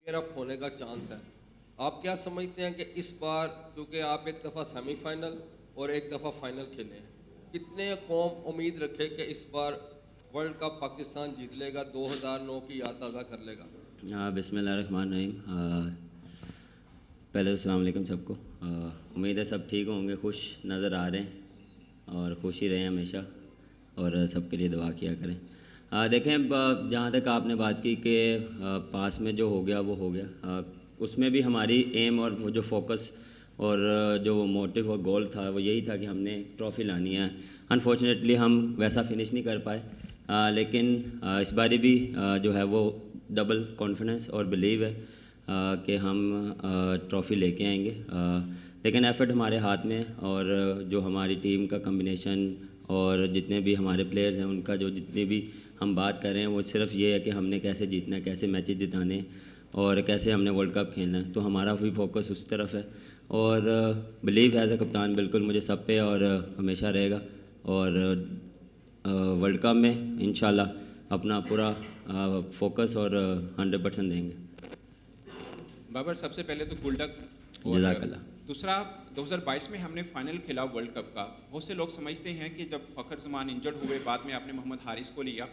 اپ ہونے کا چانس ہے. آپ کیا سمجھتے ہیں کہ اس بار کیونکہ آپ ایک دفعہ سیمی فائنل اور ایک دفعہ فائنل کھیلے ہیں, کتنے قوم امید رکھے کہ اس بار ورلڈ کپ پاکستان جیت لے گا, 2009 کی یاد تازہ کر لے گا؟ بسم اللہ الرحمن الرحیم. پہلے السلام علیکم سب کو. امید ہے سب ٹھیک ہوں گے, خوش نظر آ رہے ہیں اور خوش ہی رہیں ہمیشہ, اور سب کے لیے دعا کیا کریں. دیکھیں, جہاں تک آپ نے بات کی کہ پاس میں جو ہو گیا وہ ہو گیا, اس میں بھی ہماری ایم اور وہ جو فوکس اور جو موٹیو اور گول تھا وہ یہی تھا کہ ہم نے ٹرافی لانی ہے. انفارچونیٹلی ہم ویسا فنش نہیں کر پائے, لیکن اس باری بھی جو ہے وہ ڈبل کانفیڈنس اور بلیو ہے کہ ہم ٹرافی لے کے آئیں گے. لیکن ایفرٹ ہمارے ہاتھ میں, اور جو ہماری ٹیم کا کمبینیشن اور جتنے بھی ہمارے پلیئرز ہیں ان کا جو جتنی بھی ہم بات کر رہے ہیں وہ صرف یہ ہے کہ ہم نے کیسے جیتنا ہے, کیسے میچز جتانے اور کیسے ہم نے ورلڈ کپ کھیلنا ہے. تو ہمارا بھی فوکس اس طرف ہے, اور بلیو ایز اے کپتان بالکل مجھے سب پہ اور ہمیشہ رہے گا, اور ورلڈ کپ میں انشاءاللہ اپنا پورا فوکس اور 100% دیں گے. بابر, سب سے پہلے تو گولڈک, اور جزاک اللہ. دوسرا 2022 میں ہم نے فائنل کھیلا ورلڈ کپ کا. بہت سے لوگ سمجھتے ہیں کہ جب فخر زمان انجرڈ ہوئے, بعد میں آپ نے محمد حارث کو لیا,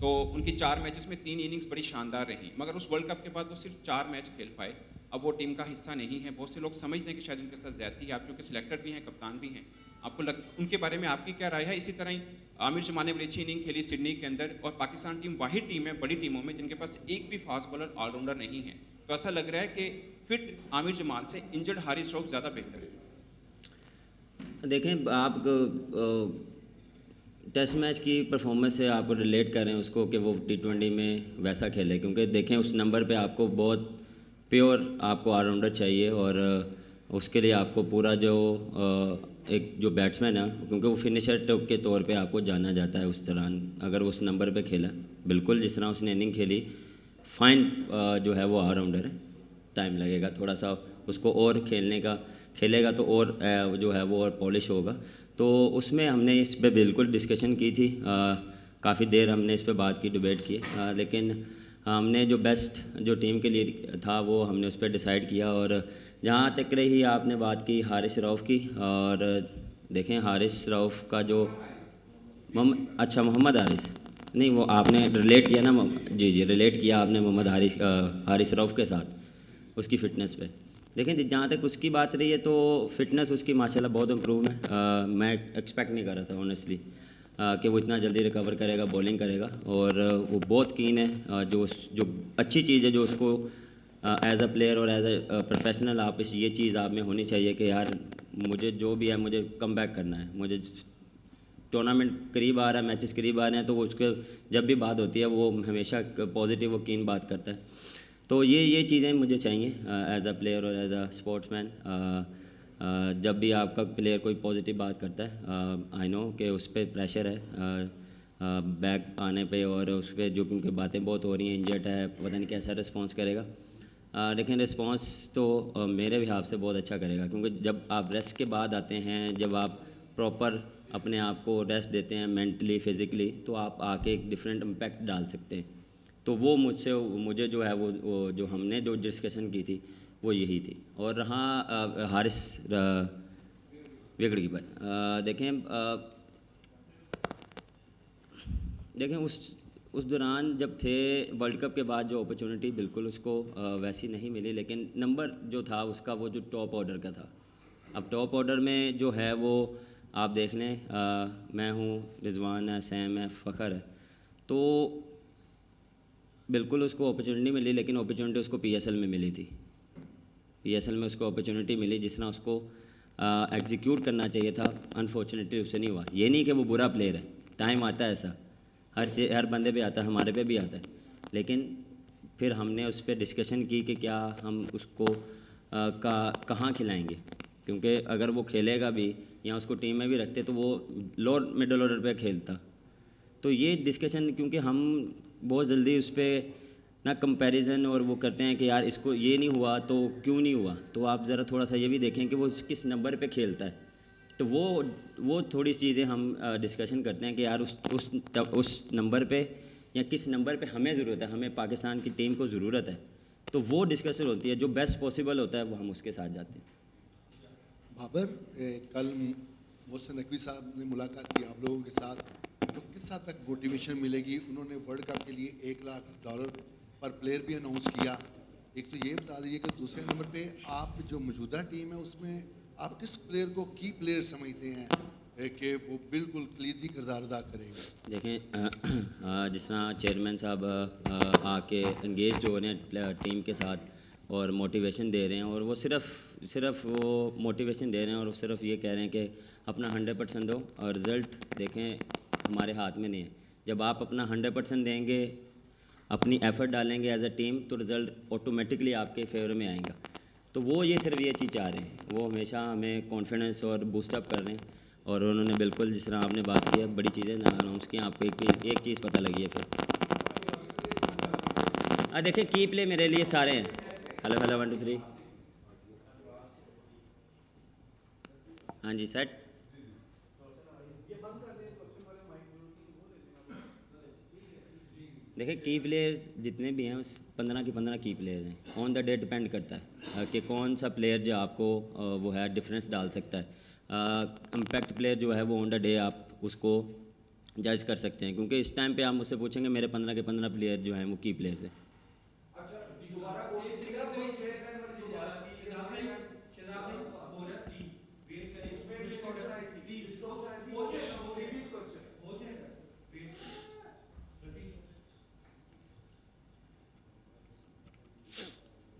تو ان کی 4 میچز میں 3 اننگز بڑی شاندار رہی, مگر اس ورلڈ کپ کے بعد وہ صرف 4 میچ کھیل پائے. اب وہ ٹیم کا حصہ نہیں ہے. بہت سے لوگ سمجھتے ہیں کہ شاید ان کے ساتھ زیادتی ہے. آپ کیونکہ سلیکٹر بھی ہیں, کپتان بھی ہیں, آپ کو ان کے بارے میں آپ کی کیا رائے ہے؟ اسی طرح ہی عامر جمان نے بڑی اچھی اننگ کھیلی سڈنی کے اندر, اور پاکستان ٹیم واحد ٹیم ہے بڑی ٹیموں میں جن کے پاس ایک بھی فاسٹ بالر آل راؤنڈر نہیں ہے. تو ایسا لگ رہا ہے کہ فٹ عامر جمان سے انجرڈ حارث رؤف زیادہ بہتر ہے. دیکھیں, آپ ٹیسٹ میچ کی پرفارمنس سے آپ ریلیٹ کر رہے ہیں اس کو کہ وہ T20 میں ویسا کھیلے, کیونکہ دیکھیں اس نمبر پہ آپ کو بہت پیور آپ کو آل راؤنڈر چاہیے, اور اس کے لیے آپ کو پورا جو ایک جو بیٹسمین ہے, کیونکہ وہ فنشر کے طور پہ آپ کو جانا جاتا ہے اس دوران, اگر اس نمبر پہ کھیلا بالکل جس طرح اس نے اننگ کھیلی فائن, جو ہے وہ آل راؤنڈر ہے. ٹائم لگے گا تھوڑا سا اس کو, اور کھیلے گا تو اور جو ہے وہ اور پالش ہوگا. تو اس میں ہم نے اس پہ بالکل ڈسکشن کی تھی, کافی دیر ہم نے اس پہ بات کی, ڈیبیٹ کی, لیکن ہم نے جو بیسٹ جو ٹیم کے لیے تھا وہ ہم نے اس پہ ڈیسائیڈ کیا. اور جہاں تک رہی آپ نے بات کی حارث رؤف کی, اور دیکھیں حارث رؤف کا جو محمد حارث نہیں, وہ آپ نے ریلیٹ کیا نا, جی ریلیٹ کیا آپ نے محمد حارث رؤف کے ساتھ اس کی فٹنس پہ. دیکھیں جہاں تک اس کی بات رہی ہے تو فٹنس اس کی ماشاءاللہ بہت امپروو ہے. میں ایکسپیکٹ نہیں کر رہا تھا آنیسٹلی کہ وہ اتنا جلدی ریکور کرے گا, بولنگ کرے گا, اور وہ بہت کین ہے. جو اچھی چیز ہے جو اس کو ایز اے پلیئر اور ایز اے پروفیشنل آپ یہ چیز آپ میں ہونی چاہیے کہ یار مجھے جو بھی ہے مجھے کم بیک کرنا ہے. مجھے ٹورنامنٹ قریب آ رہا ہے, میچز قریب آ رہے ہیں, تو وہ اس کے جب بھی بات ہوتی ہے وہ ہمیشہ پازیٹیو و کین بات کرتا ہے. تو یہ چیزیں مجھے چاہیے ایز اے پلیئر اور ایز اے اسپورٹس مین. جب بھی آپ کا پلیئر کوئی پازیٹیو بات کرتا ہے, آئی نو کہ اس پہ پریشر ہے بیک آنے پہ, اور اس پہ جو کیونکہ باتیں بہت ہو رہی ہیں, انجرڈ ہے, پتہ نہیں کیسا رسپانس کرے گا. لیکن رسپانس تو میرے حساب سے بہت اچھا کرے گا, کیونکہ جب آپ ریسٹ کے بعد آتے ہیں, جب آپ پراپر اپنے آپ کو ریسٹ دیتے ہیں مینٹلی فزیکلی, تو آپ آ کے ایک ڈفرینٹ امپیکٹ ڈال سکتے ہیں. تو وہ مجھے جو ہے وہ جو ہم نے جو ڈسکشن کی تھی وہ یہی تھی. اور رہا حارث وکٹ کیپر, دیکھیں اس دوران جب تھے ورلڈ کپ کے بعد جو اپرچونٹی بالکل اس کو ویسی نہیں ملی, لیکن نمبر جو تھا اس کا وہ جو ٹاپ آرڈر کا تھا. اب ٹاپ آرڈر میں جو ہے وہ آپ دیکھ لیں, میں ہوں, رضوان ہے, سیم ہے, فخر ہے, تو بالکل اس کو اپرچونٹی ملی, لیکن اپرچونٹی اس کو PSL میں ملی تھی. PSL میں اس کو اپرچونٹی ملی جس طرح اس کو ایگزیکیوٹ کرنا چاہیے تھا. انفارچونیٹلی اس سے نہیں ہوا. یہ نہیں کہ وہ برا پلیئر ہے, ٹائم آتا ہے ایسا, ہر بندے پہ آتا ہے, ہمارے پہ بھی آتا ہے, لیکن پھر ہم نے اس پہ ڈسکشن کی کہ کیا ہم اس کو کہاں کھلائیں گے, کیونکہ اگر وہ کھیلے گا بھی یا اس کو ٹیم میں بھی رکھتے تو وہ لوور مڈل آرڈر پہ کھیلتا. تو یہ ڈسکشن, کیونکہ ہم بہت جلدی اس پہ نہ کمپیریزن اور وہ کرتے ہیں کہ یار اس کو یہ نہیں ہوا تو کیوں نہیں ہوا, تو آپ ذرا تھوڑا سا یہ بھی دیکھیں کہ وہ کس نمبر پہ کھیلتا ہے. تو وہ تھوڑی چیزیں ہم ڈسکشن کرتے ہیں کہ یار اس نمبر پہ یا کس نمبر پہ ہمیں ضرورت ہے, ہمیں پاکستان کی ٹیم کو ضرورت ہے تو وہ ڈسکشن ہوتی ہے، جو بیسٹ پاسبل ہوتا ہے وہ ہم اس کے ساتھ جاتے ہیں۔ بابر، کل محسن نقوی صاحب نے ملاقات کی آپ لوگوں کے ساتھ، تو کس حد تک موٹیویشن ملے گی؟ انہوں نے ورلڈ کپ کے لیے $1,00,000 پر پلیئر بھی اناؤنس کیا۔ ایک تو یہ بتا دیجیے کہ دوسرے نمبر پہ آپ جو موجودہ ٹیم ہے اس میں آپ کس پلیئر کو کی پلیئر سمجھتے ہیں کہ وہ بالکل کلیدی کردار ادا کرے گا؟ دیکھیں، جس طرح چیئرمین صاحب آ کے انگیج ہو رہے ہیں ٹیم کے ساتھ اور موٹیویشن دے رہے ہیں، اور وہ صرف وہ موٹیویشن دے رہے ہیں اور صرف یہ کہہ رہے ہیں کہ اپنا 100% دو، اور رزلٹ دیکھیں ہمارے ہاتھ میں نہیں ہے۔ جب آپ اپنا 100% دیں گے، اپنی ایفرٹ ڈالیں گے ایز اے ٹیم، تو رزلٹ آٹومیٹکلی آپ کے فیور میں آئیں گا۔ تو وہ صرف یہ چیز چاہ رہے ہیں، وہ ہمیشہ ہمیں کانفیڈنس اور بوسٹ اپ کر رہے ہیں، اور انہوں نے بالکل جس طرح آپ نے بات کی ہے، بڑی چیزیں اناؤنس کی ہیں، آپ کو ایک چیز پتہ لگی ہے پھر۔ دیکھیں کی پلے میرے لیے سارے ہیں۔ ہلو 1 2 3، ہاں جی سیٹ۔ دیکھیں کی پلیئر جتنے بھی ہیں 15 کی 15 کی پلیئر ہیں، آن دا ڈے ڈپینڈ کرتا ہے کہ کون سا پلیئر جو آپ کو وہ ہے ڈفرینس ڈال سکتا ہے۔ امپیکٹ پلیئر جو ہے وہ آن دا ڈے آپ اس کو جج کر سکتے ہیں، کیونکہ اس ٹائم پہ آپ مجھ سے پوچھیں گے میرے 15 کے 15 پلیئر جو ہیں وہ کی پلیئرز ہیں۔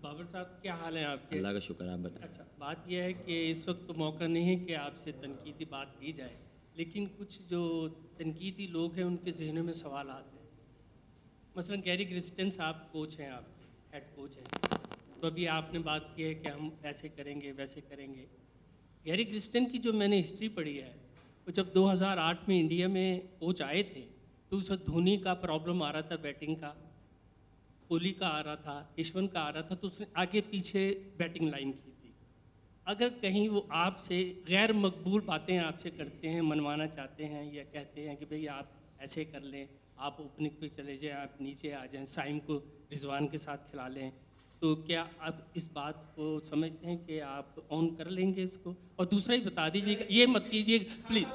بابر صاحب کیا حال ہے آپ کے؟ اللہ کا شکر، آپ بتائیں۔ اچھا، بات یہ ہے کہ اس وقت تو موقع نہیں ہے کہ آپ سے تنقیدی بات کی جائے، لیکن کچھ جو تنقیدی لوگ ہیں ان کے ذہنوں میں سوالات ہیں۔ مثلا گیری گرسٹن صاحب کوچ ہیں، آپ ہیڈ کوچ ہیں، تو ابھی آپ نے بات کی ہے کہ ہم ایسے کریں گے ویسے کریں گے۔ گیری گرسٹن کی جو میں نے ہسٹری پڑھی ہے، وہ جب 2008 میں انڈیا میں کوچ آئے تھے تو اس وقت دھونی کا پرابلم آ رہا تھا بیٹنگ کا، کوہلی کا آ رہا تھا، ایشون کا آ رہا تھا، تو اس نے آگے پیچھے بیٹنگ لائن کی تھی۔ اگر کہیں وہ آپ سے غیر مقبول باتیں آپ سے کرتے ہیں، منوانا چاہتے ہیں یا کہتے ہیں کہ بھئی آپ ایسے کر لیں، آپ اوپننگ پہ چلے جائیں، آپ نیچے آ جائیں، سائم کو رضوان کے ساتھ کھلا لیں، تو کیا آپ اس بات کو سمجھتے ہیں کہ آپ آن کر لیں گے اس کو؟ اور دوسرا ہی بتا دیجیے گا، یہ مت کیجیے پلیز۔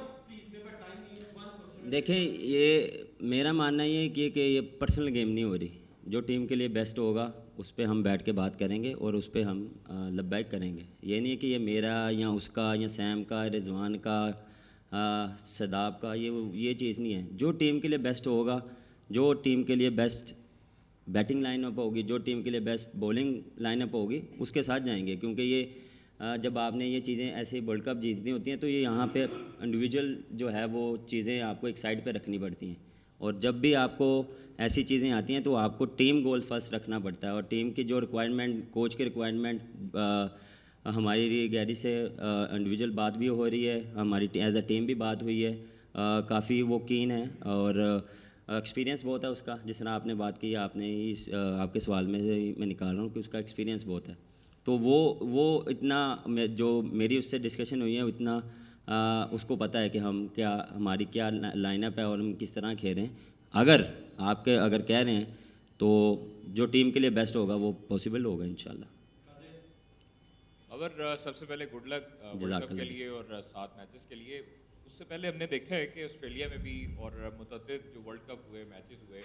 دیکھیں، یہ میرا ماننا یہ ہے کہ یہ پرسنل گیم نہیں ہو رہی۔ جو ٹیم کے لیے بیسٹ ہوگا اس پہ ہم بیٹھ کے بات کریں گے اور اس پہ ہم لبیک کریں گے۔ یہ نہیں کہ یہ میرا یا اس کا یا سیم کا، رضوان کا، شاداب کا، یہ چیز نہیں ہے۔ جو ٹیم کے لیے بیسٹ ہوگا، جو ٹیم کے لیے بیسٹ بیٹنگ لائن اپ ہوگی، جو ٹیم کے لیے بیسٹ بولنگ لائن اپ ہوگی، اس کے ساتھ جائیں گے، کیونکہ یہ جب آپ نے یہ چیزیں ایسے ورلڈ کپ جیتنی ہوتی ہیں تو یہ یہاں پہ انڈیویجول جو ہے وہ چیزیں آپ کو ایک سائڈ پہ رکھنی پڑتی ہیں، اور جب بھی آپ کو ایسی چیزیں آتی ہیں تو آپ کو ٹیم گول فرسٹ رکھنا پڑتا ہے، اور ٹیم کی جو ریکوائرمنٹ، کوچ کی ریکوائرمنٹ، ہماری گیری سے انڈیویجول بات بھی ہو رہی ہے، ہماری ایز اے ٹیم بھی بات ہوئی ہے، کافی وہ کین ہے اور ایکسپیرینس بہت ہے اس کا۔ جس طرح آپ نے بات کی، آپ نے آپ کے سوال میں سے میں نکال رہا ہوں کہ اس کا ایکسپیرینس بہت ہے، تو وہ اتنا جو میری اس سے ڈسکشن ہوئی ہے اتنا اس کو پتہ ہے کہ ہم کیا، ہماری کیا لائن اپ ہے اور ہم کس طرح کھیل رہے ہیں۔ اگر کہہ رہے ہیں تو جو ٹیم کے لیے بیسٹ ہوگا وہ پاسبل ہوگا انشاءاللہ۔ اور سب سے پہلے گڈ لک ورلڈ کپ کے لیے اور 7 میچز کے لیے۔ اس سے پہلے ہم نے دیکھا ہے کہ آسٹریلیا میں بھی اور متعدد جو ورلڈ کپ ہوئے، میچز ہوئے،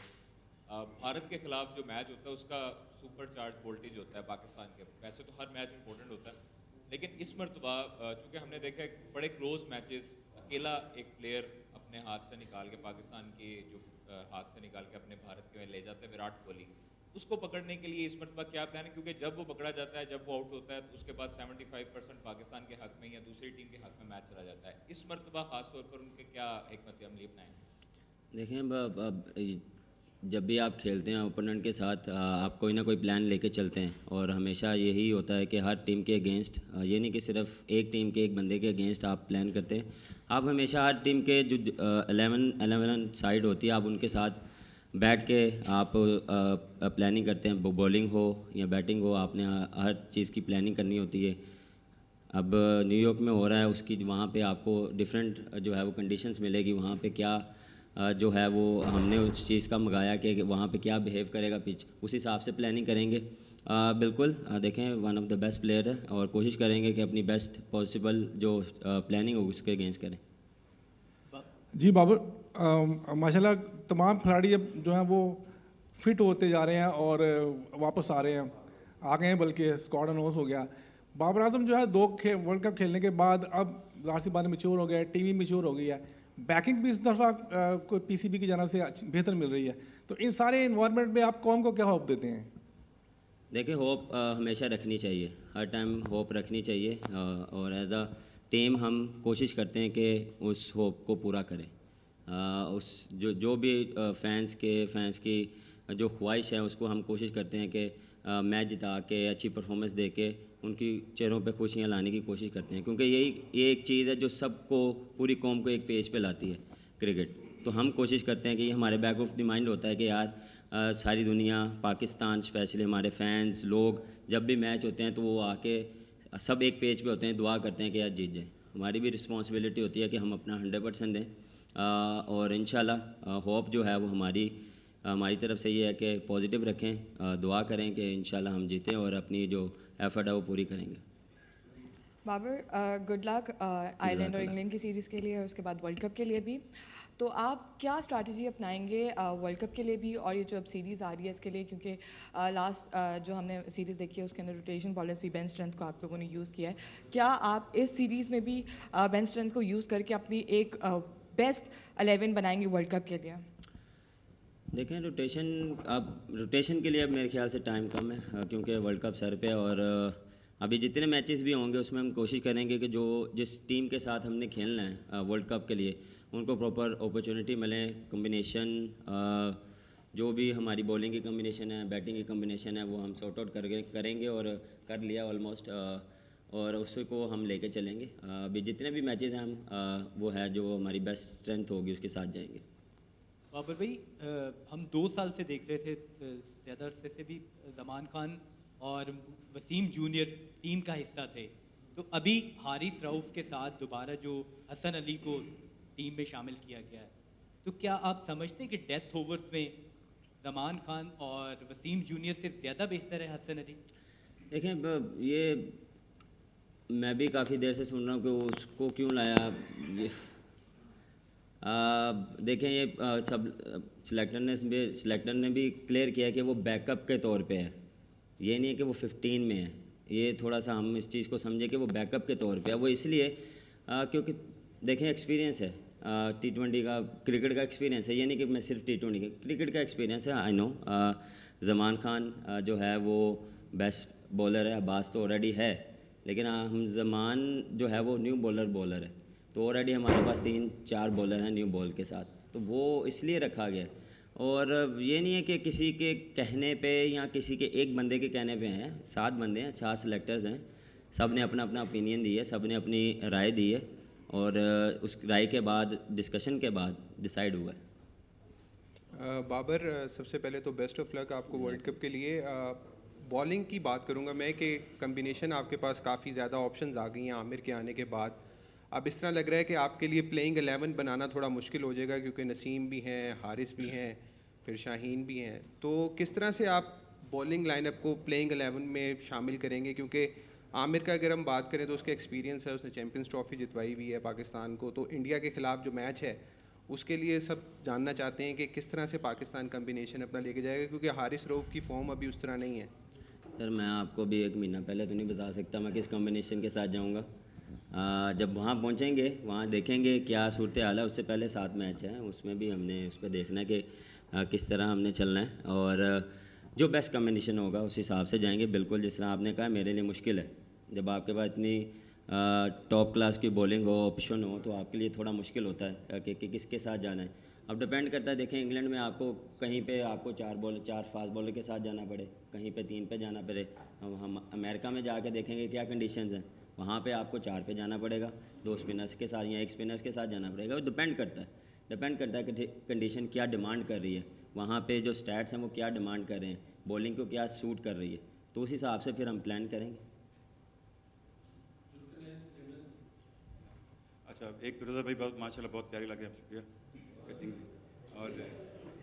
بھارت کے خلاف جو میچ ہوتا ہے اس کا سپر چارج وولٹیج ہوتا ہے پاکستان کے۔ ویسے تو ہر میچ امپورٹنٹ ہوتا ہے، لیکن اس مرتبہ چونکہ ہم نے دیکھا ہے بڑے کلوز میچز، اکیلا ایک پلیئر اپنے ہاتھ سے نکال کے، پاکستان کے جو ہاتھ سے نکال کے اپنے بھارت کے میں لے جاتے ہیں، وراٹ کوہلی، اس کو پکڑنے کے لیے اس مرتبہ کیا پلان ہے؟ کیونکہ جب وہ پکڑا جاتا ہے، جب وہ آؤٹ ہوتا ہے، تو اس کے بعد 75% پاکستان کے حق میں یا دوسری ٹیم کے حق میں میچ چلا جاتا ہے۔ اس مرتبہ خاص طور پر ان کے کیا حکمت عملی اپنائیں؟ دیکھیں، جب بھی آپ کھیلتے ہیں اوپوننٹ کے ساتھ، آپ کوئی نہ کوئی پلان لے کے چلتے ہیں، اور ہمیشہ یہی ہوتا ہے کہ ہر ٹیم کے اگینسٹ، یہ نہیں کہ صرف ایک ٹیم کے ایک بندے کے اگینسٹ آپ پلان کرتے ہیں، آپ ہمیشہ ہر ٹیم کے جو 11 سائڈ ہوتی ہے، آپ ان کے ساتھ بیٹھ کے آپ پلاننگ کرتے ہیں، بولنگ ہو یا بیٹنگ ہو، آپ نے ہر چیز کی پلاننگ کرنی ہوتی ہے۔ اب نیو یارک میں ہو رہا ہے، اس کی وہاں پہ آپ کو ڈفرینٹ جو ہے وہ کنڈیشنز ملے گی، وہاں پہ کیا جو ہے وہ ہم نے اس چیز کا منگایا کہ وہاں پہ کیا بیہیو کرے گا پچ، اس حساب سے پلاننگ کریں گے۔ بالکل دیکھیں one of the best player ہے اور کوشش کریں گے کہ اپنی بیسٹ پاسبل جو پلاننگ ہو اس کے اگینسٹ کریں. جی بابر ماشاءاللہ تمام کھلاڑی اب جو ہیں وہ فٹ ہوتے جا رہے ہیں اور واپس آ رہے ہیں, آ گئے ہیں, بلکہ اسکواڈ اناؤنس ہو گیا. بابر اعظم جو ہے 2 ورلڈ کپ کھیلنے کے بعد اب ظاہر سی بات میچور ہو گیا ہے, ٹیم بھی میچور ہو گئی ہے, بیکنگ بھی اس دفعہ پی سی بی کی جانب سے بہتر مل رہی ہے. تو ان سارے انوائرمنٹ میں آپ قوم کو کیا ہوپ دیتے ہیں؟ دیکھیں ہوپ ہمیشہ رکھنی چاہیے, ہر ٹائم ہوپ رکھنی چاہیے, اور ایز اے ٹیم ہم کوشش کرتے ہیں کہ اس ہوپ کو پورا کریں. اس جو بھی فینس کی جو خواہش ہے اس کو ہم کوشش کرتے ہیں کہ میچ جتا کے اچھی پرفارمنس دے کے ان کی چہروں پہ خوشیاں لانے کی کوشش کرتے ہیں, کیونکہ یہ ایک چیز ہے جو سب کو, پوری قوم کو ایک پیج پہ لاتی ہے کرکٹ. تو ہم کوشش کرتے ہیں کہ یہ ہمارے بیک آف دی مائنڈ ہوتا ہے کہ یار ساری دنیا, پاکستان اسپیشلی ہمارے فینس لوگ جب بھی میچ ہوتے ہیں تو وہ آ کے سب ایک پیج پہ ہوتے ہیں, دعا کرتے ہیں کہ یار جیت جائیں. ہماری بھی رسپانسبلٹی ہوتی ہے کہ ہم اپنا 100% دیں, اور انشاءاللہ ہوپ جو ہے وہ ہماری طرف سے یہ ہے کہ پازیٹیو رکھیں, دعا کریں کہ انشاءاللہ ہم جیتیں اور اپنی جو ایفرٹ ہے وہ پوری کریں گے. بابر گڈ لک آئرلینڈ اور انگلینڈ کی سیریز کے لیے اور اس کے بعد ورلڈ کپ کے لیے بھی. تو آپ کیا اسٹریٹجی اپنائیں گے ورلڈ کپ کے لیے بھی اور یہ جو اب سیریز آ رہی ہے اس کے لیے, کیونکہ لاسٹ جو ہم نے سیریز دیکھی ہے اس کے اندر روٹیشن پالیسی بینچ اسٹرینتھ کو آپ لوگوں نے یوز کیا ہے, کیا آپ اس سیریز میں بھی بینچ اسٹرینتھ کو یوز کر کے اپنی ایک بیسٹ 11 بنائیں گے ورلڈ کپ کے لیے؟ دیکھیں روٹیشن کے لیے اب میرے خیال سے ٹائم کم ہے, کیونکہ ورلڈ کپ سر پہ, اور ابھی جتنے میچز بھی ہوں گے اس میں ہم کوشش کریں گے کہ جس ٹیم کے ساتھ ہم نے کھیلنا ہے ورلڈ کپ کے لیے ان کو پراپر اپرچونیٹی ملے, کمبینیشن جو بھی ہماری بولنگ کی کمبینیشن ہے, بیٹنگ کی کمبینیشن ہے, وہ ہم سارٹ آؤٹ کریں گے اور کر لیا آلموسٹ, اور اس کو ہم لے کے چلیں گے. ابھی جتنے بھی میچز ہیں ہم وہ ہے جو ہماری بیسٹ اسٹرینتھ ہوگی اس کے ساتھ جائیں گے. بابر بھائی ہم 2 سال سے دیکھ رہے تھے, زیادہ عرصے سے بھی زمان خان اور وسیم جونیئر ٹیم کا حصہ تھے, تو ابھی حارث رؤف کے ساتھ دوبارہ جو حسن علی کو ٹیم میں شامل کیا گیا ہے, تو کیا آپ سمجھتے ہیں کہ ڈیتھ اوورز میں زمان خان اور وسیم جونیئر سے زیادہ بہتر ہے حسن علی؟ دیکھیں یہ میں بھی کافی دیر سے سن رہا ہوں کہ اس کو کیوں لایا. دیکھیں یہ سب سلیکٹر نے بھی کلیئر کیا کہ وہ بیک اپ کے طور پہ ہے, یہ نہیں ہے کہ وہ 15 میں ہے. یہ تھوڑا سا ہم اس چیز کو سمجھیں کہ وہ بیک اپ کے طور پہ ہے. وہ اس لیے کیونکہ دیکھیں ایکسپیرینس ہے, T20 کا کرکٹ کا ایکسپیرینس ہے, یہ نہیں کہ میں صرف T20 کا کرکٹ کا ایکسپیرینس ہے. آئی نو زمان خان جو ہے وہ بیسٹ بولر ہے, عباس تو آلریڈی ہے, لیکن ہم زمان جو ہے وہ نیو بولر ہے, تو آلریڈی ہمارے پاس 3-4 بولر ہیں نیو بال کے ساتھ, تو وہ اس لیے رکھا گیا. اور یہ نہیں ہے کہ کسی کے کہنے پہ یا کسی کے ایک بندے کے کہنے پہ ہیں, 7 بندے ہیں, 4 سلیکٹرز ہیں, سب نے اپنا اوپینین دی ہے, سب نے اپنی رائے دی ہے, اور اس رائے کے بعد ڈسکشن کے بعد ڈیسائیڈ ہوا ہے. بابر سب سے پہلے تو بیسٹ آف لک آپ کو ورلڈ کپ کے لیے. بالنگ کی بات کروں گا میں کہ کمبینیشن آپ کے پاس کافی زیادہ آپشنز آ گئی ہیں عامر کے آنے کے بعد. اب اس طرح لگ رہا ہے کہ آپ کے لیے پلینگ 11 بنانا تھوڑا مشکل ہو جائے گا, کیونکہ نسیم بھی ہیں, حارث بھی ہیں, پھر شاہین بھی ہیں. تو کس طرح سے آپ بالنگ لائن اپ کو پلینگ 11 میں شامل کریں گے؟ کیونکہ عامر کا اگر ہم بات کریں تو اس کا ایکسپیرینس ہے, اس نے چیمپئنز ٹرافی جتوائی ہوئی ہے پاکستان کو, تو انڈیا کے خلاف جو میچ ہے اس کے لیے سب جاننا چاہتے ہیں کہ کس طرح سے پاکستان کمبینیشن اپنا لے کے جائے گا, کیونکہ حارث رؤف کی فارم ابھی اس طرح نہیں ہے. سر میں آپ کو بھی 1 مہینہ پہلے تو نہیں بتا سکتا میں کس کمبینیشن کے ساتھ جاؤں گا. جب وہاں پہنچیں گے وہاں دیکھیں گے کیا صورتحال ہے. اس سے پہلے 7 میچ ہیں, اس میں بھی ہم نے اس پہ دیکھنا ہے کہ کس طرح ہم نے چلنا ہے, اور جو بیسٹ کمبینیشن ہوگا اس حساب سے جائیں گے. بالکل جس طرح آپ نے کہا میرے لیے مشکل ہے, جب آپ کے پاس اتنی ٹاپ کلاس کی بولنگ ہو, آپشن ہو, تو آپ کے لیے تھوڑا مشکل ہوتا ہے کہ کس کے ساتھ جانا ہے. اب ڈپینڈ کرتا ہے, دیکھیں انگلینڈ میں آپ کو کہیں پہ آپ کو 4 فاسٹ بولر کے ساتھ جانا پڑے, کہیں پہ 3 پہ جانا پڑے. ہم امریکہ میں جا کے دیکھیں گے کیا کنڈیشنز ہیں, وہاں پہ آپ کو 4 پہ جانا پڑے گا, 2 اسپنرس کے ساتھ یا 1 اسپنرس کے ساتھ جانا پڑے گا. وہ ڈپینڈ کرتا ہے کہ کنڈیشن کیا ڈیمانڈ کر رہی ہے, وہاں پہ جو اسٹیٹس ہیں وہ کیا ڈیمانڈ کر رہے ہیں, بولنگ کو کیا سوٹ کر رہی ہے, تو اس حساب سے پھر ہم پلان کریں گے. اچھا ایک تو رضا بھائی بہت ماشاء اللہ بہت پیاری لگے, آپ شکریہ. اور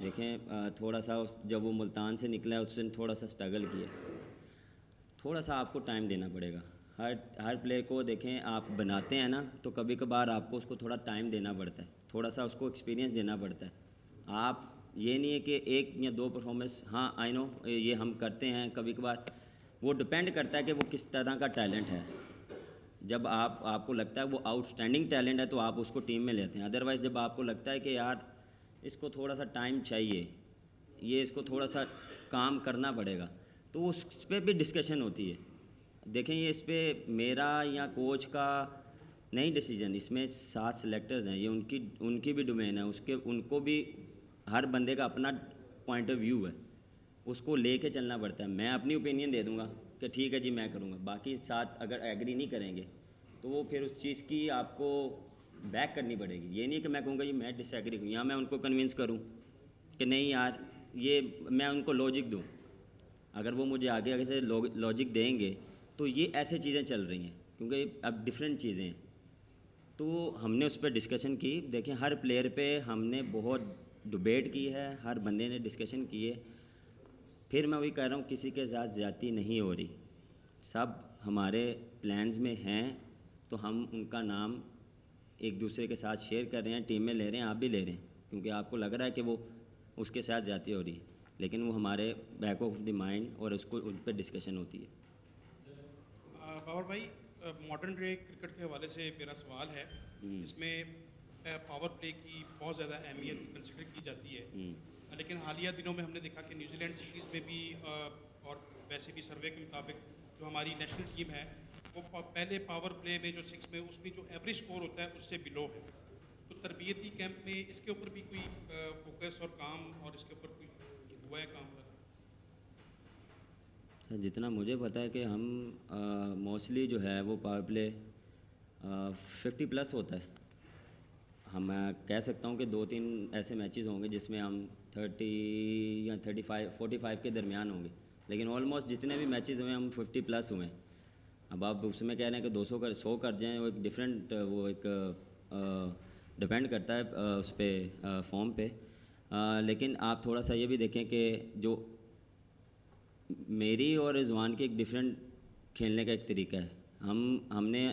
دیکھیں تھوڑا سا جب وہ ملتان سے نکلا ہے اس نے تھوڑا سا اسٹرگل کیا، تھوڑا سا آپ کو ٹائم دینا پڑے گا. ہر پلیئر کو دیکھیں آپ بناتے ہیں نا تو کبھی کبھار آپ کو اس کو تھوڑا ٹائم دینا پڑتا ہے، تھوڑا سا اس کو ایکسپیرینس دینا پڑتا ہے. آپ یہ نہیں ہے کہ ایک یا دو پرفارمنس، ہاں آئی نو یہ ہم کرتے ہیں کبھی کبھار، وہ ڈپینڈ کرتا ہے کہ وہ کس طرح کا ٹیلنٹ ہے. جب آپ کو لگتا ہے وہ آؤٹ اسٹینڈنگ ٹیلنٹ ہے تو آپ اس کو ٹیم میں لیتے ہیں. ادروائز جب آپ کو لگتا ہے کہ یار اس کو تھوڑا سا ٹائم چاہیے، یہ اس کو تھوڑا سا کام کرنا پڑے گا، تو اس پہ بھی ڈسکشن ہوتی ہے. دیکھیں یہ اس پہ میرا یا کوچ کا نہیں ڈیسیجن، اس میں 7 سلیکٹرز ہیں، یہ ان کی بھی ڈومین ہے، ان کو بھی ہر بندے کا اپنا پوائنٹ آف ویو ہے، اس کو لے کے چلنا پڑتا ہے. میں اپنی اوپینین دے دوں گا کہ ٹھیک ہے جی میں کروں گا، باقی 7 اگر ایگری نہیں کریں گے تو وہ پھر اس چیز کی آپ کو بیک کرنی پڑے گی. یہ نہیں کہ میں کہوں گا جی میں ڈس ایگری ہوں، یا میں ان کو کنونس کروں کہ نہیں یار یہ میں ان کو لاجک دوں. اگر وہ مجھے آگے سے لاجک دیں گے تو یہ ایسے چیزیں چل رہی ہیں کیونکہ اب ڈفرینٹ چیزیں ہیں. تو ہم نے اس پہ ڈسکشن کی. دیکھیں ہر پلیئر پہ ہم نے بہت ڈبیٹ کی ہے، ہر بندے نے ڈسکشن کی ہے. پھر میں وہی کہہ رہا ہوں کسی کے ساتھ زیادتی نہیں ہو رہی، سب ہمارے پلانز میں ہیں تو ہم ان کا نام ایک دوسرے کے ساتھ شیئر کر رہے ہیں، ٹیم میں لے رہے ہیں، آپ بھی لے رہے ہیں کیونکہ آپ کو لگ رہا ہے کہ وہ اس کے ساتھ زیادتی ہو رہی ہے، لیکن وہ ہمارے بیک آف دی مائنڈ اور اس کو ان پہ ڈسکشن ہوتی ہے. باور بھائی ماڈرن ڈے کرکٹ کے حوالے سے میرا سوال ہے، اس میں پاور پلے کی بہت زیادہ اہمیت کنسیڈر کی جاتی ہے، لیکن حالیہ دنوں میں ہم نے دیکھا کہ نیوزی لینڈ سیریز میں بھی اور ویسے بھی سروے کے مطابق جو ہماری نیشنل ٹیم ہے وہ پہلے پاور پلے میں جو 6 میں اس میں جو ایوریج سکور ہوتا ہے اس سے بلو ہے. تو تربیتی کیمپ میں اس کے اوپر بھی کوئی فوکس اور کام اور اس کے اوپر کوئی ہوا ہے کام پر؟ جتنا مجھے پتا ہے کہ ہم موسٹلی جو ہے وہ پاور پلے 50+ ہوتا ہے. ہم کہہ سکتا ہوں کہ 2-3 ایسے میچز ہوں گے جس میں ہم 30 یا 45 کے درمیان ہوں گے، لیکن آلموسٹ جتنے بھی میچز ہوئے ہم 50+ ہوئے ہیں. اب آپ اس میں کہہ رہے ہیں کہ 100 کر جائیں، وہ ایک ڈفرینٹ وہ ایک ڈپینڈ کرتا ہے اس پہ فارم پہ. لیکن آپ تھوڑا سا یہ بھی دیکھیں کہ جو میری اور رضوان کے ایک ڈفرینٹ کھیلنے کا ایک طریقہ ہے. ہم نے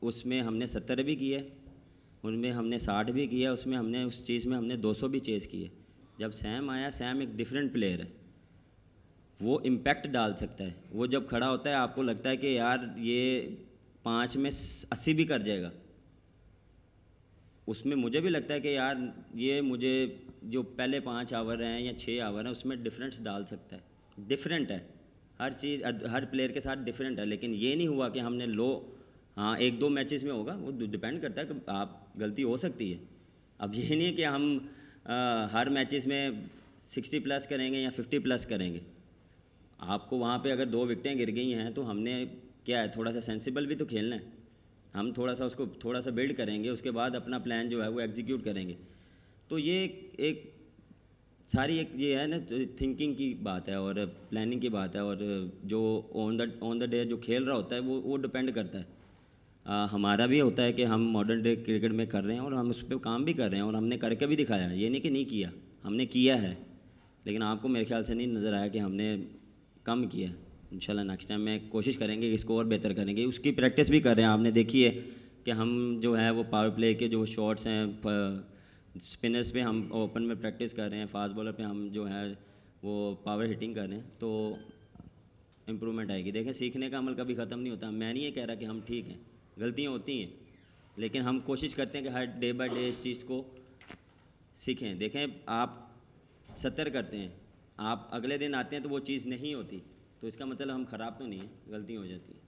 اس میں ہم نے 70 بھی کیے، ان میں ہم نے 60 بھی کیا، اس میں ہم نے اس چیز میں ہم نے 200 بھی چیز کیے. جب سیم آیا، سیم ایک ڈفرینٹ پلیئر ہے، وہ امپیکٹ ڈال سکتا ہے. وہ جب کھڑا ہوتا ہے آپ کو لگتا ہے کہ یار یہ 5 میں 80 بھی کر جائے گا. اس میں مجھے بھی لگتا ہے کہ یار یہ مجھے جو پہلے 5 آور ہیں یا 6 آور ہیں اس میں ڈفرینس ڈال سکتا ہے. ڈفرینٹ ہے ہر چیز، ہر پلیئر کے ساتھ ڈفرینٹ ہے. لیکن یہ نہیں ہوا کہ ہم نے ہاں 1-2 میچز میں ہوگا، وہ ڈپینڈ کرتا ہے کہ آپ غلطی ہو سکتی ہے. اب یہ نہیں ہے کہ ہم ہر میچز میں 60+ کریں گے یا 50+ کریں گے. آپ کو وہاں پہ اگر 2 وکٹیں گر گئی ہیں تو ہم نے کیا ہے تھوڑا سا سینسیبل بھی تو کھیلنا ہے. ہم تھوڑا سا اس کو تھوڑا سا بلڈ کریں گے، اس کے بعد اپنا پلان جو ہے وہ ایگزیکیوٹ کریں گے. تو یہ ایک ساری ایک یہ ہے نا تھنکنگ کی بات ہے اور پلاننگ کی بات ہے، اور جو آن دا ڈے جو کھیل رہا ہوتا ہے وہ ڈپینڈ کرتا ہے. ہمارا بھی ہوتا ہے کہ ہم ماڈرن ڈے کرکٹ میں کر رہے ہیں اور ہم اس پہ کام بھی کر رہے ہیں اور ہم نے کر کے بھی دکھایا ہے. یہ نہیں کہ نہیں کیا، ہم نے کیا ہے، لیکن آپ کو میرے خیال سے نہیں نظر آیا کہ ہم نے کم کیا. انشاءاللہ نیکسٹ ٹائم میں کوشش کریں گے کہ اسکور بہتر کریں گے. اس کی پریکٹس بھی کر رہے ہیں. آپ نے دیکھی ہے کہ ہم جو ہے وہ پاور پلے کے جو شاٹس ہیں اسپنرز پہ ہم اوپن میں پریکٹس کر رہے ہیں، فاسٹ بالر پہ ہم جو ہے وہ پاور ہٹنگ کر رہے ہیں، تو امپرومنٹ آئے گی. دیکھیں سیکھنے کا عمل کبھی ختم نہیں ہوتا. میں نہیں یہ کہہ رہا کہ ہم ٹھیک ہیں، غلطیاں ہوتی ہیں، لیکن ہم کوشش کرتے ہیں کہ ہر ڈے بائی ڈے اس چیز کو سیکھیں. دیکھیں آپ 70 کرتے ہیں، آپ اگلے دن آتے ہیں تو وہ چیز نہیں ہوتی، تو اس کا مطلب ہم خراب تو نہیں ہیں، غلطی ہو جاتی ہے.